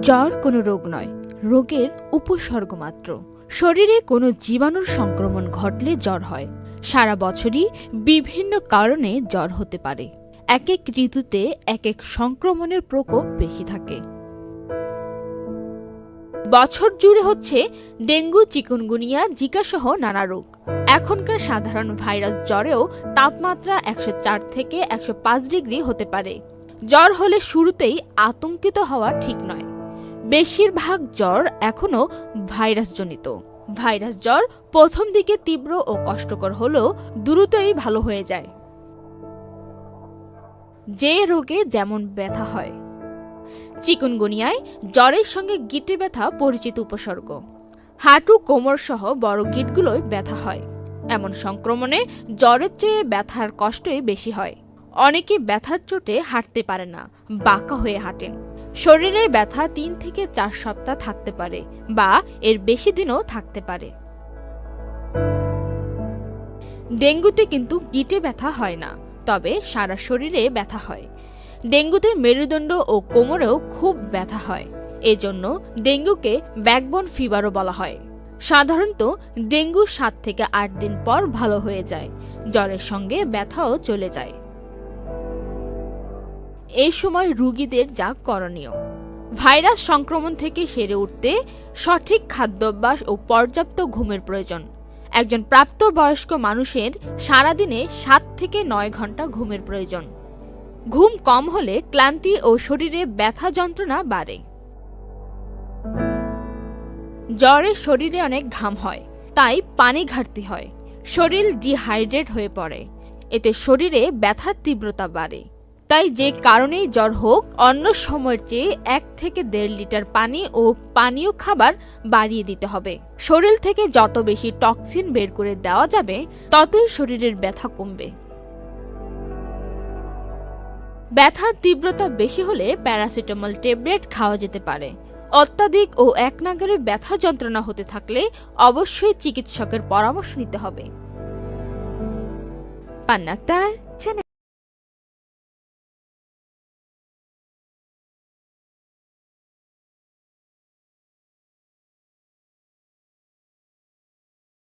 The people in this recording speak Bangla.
জ্বর কোনো রোগ নয়, রোগের উপসর্গ মাত্র। শরীরে কোনো জীবাণুর সংক্রমণ ঘটলে জ্বর হয়। সারা বছরই বিভিন্ন কারণে জ্বর হতে পারে। এক এক ঋতুতে এক এক সংক্রমণের প্রকোপ বেশি থাকে। বছর জুড়ে হচ্ছে ডেঙ্গু, চিকুনগুনিয়া, জিকা সহ নানা রোগ। এখনকার সাধারণ ভাইরাস জ্বরেও তাপমাত্রা 104 থেকে 105 ডিগ্রি হতে পারে। জ্বর হলে শুরুতেই আতঙ্কিত হওয়া ঠিক নয়। বেশিরভাগ জ্বর এখনও ভাইরাসজনিত। ভাইরাস জ্বর প্রথম দিকে তীব্র ও কষ্টকর হলেও দ্রুতই ভালো হয়ে যায়। যে রোগে যেমন ব্যথা হয়। চিকুনগুনিয়ায় জ্বরের সঙ্গে গিঁটে ব্যথা পরিচিত উপসর্গ। হাঁটু, কোমর সহ বড় গিঁটগুলোয় ব্যথা হয়। এমন সংক্রমণে জ্বরের চেয়ে ব্যথার কষ্টই বেশি হয়। অনেকে ব্যথার চোটে হাঁটতে পারে না, বাঁকা হয়ে হাঁটেন। শরীরের ব্যথা 3 থেকে 4 সপ্তাহ থাকতে পারে বা এর বেশি দিনও থাকতে পারে। ডেঙ্গুতে কিন্তু গিঁটে ব্যথা হয় না, তবে সারা শরীরে ব্যথা হয়। ডেঙ্গুতে মেরুদণ্ড ও কোমরেও খুব ব্যথা হয়। এজন্য ডেঙ্গুকে ব্যাকবোন ফিভারও বলা হয়। সাধারণত ডেঙ্গু 7 থেকে 8 দিন পর ভালো হয়ে যায়। জ্বরের সঙ্গে ব্যথাও চলে যায়। এই সময় রোগীদের যা করণীয়: ভাইরাস সংক্রমণ থেকে সেরে উঠতে সঠিক খাদ্যাভ্যাস ও পর্যাপ্ত ঘুমের প্রয়োজন। একজন প্রাপ্তবয়স্ক মানুষের সারাদিনে 7 থেকে 9 ঘন্টা ঘুমের প্রয়োজন। ঘুম কম হলে ক্লান্তি ও শরীরে ব্যথা যন্ত্রণা বাড়ে। জ্বরে শরীরে অনেক ঘাম হয়, তাই পানি ঘাটতি হয়। শরীর ডিহাইড্রেট হয়ে পড়ে, এতে শরীরে ব্যথার তীব্রতা বাড়ে। তাই যে কারণেই জ্বর হোক, অন্য সময়ের চেয়ে 1 থেকে 1.5 লিটার পানি ও পানীয় খাবার বাড়িয়ে দিতে হবে। শরীর থেকে যত বেশি টক্সিন বের করে দেওয়া যাবে, ততই শরীরের ব্যথা কমবে। ব্যথার তীব্রতা বেশি হলে প্যারাসিটামল ট্যাবলেট খাওয়া যেতে পারে। অত্যাধিক ও একনাগাড়ে ব্যথা যন্ত্রণা হতে থাকলে অবশ্যই চিকিৎসকের পরামর্শ নিতে হবে। পান্না আক্তার।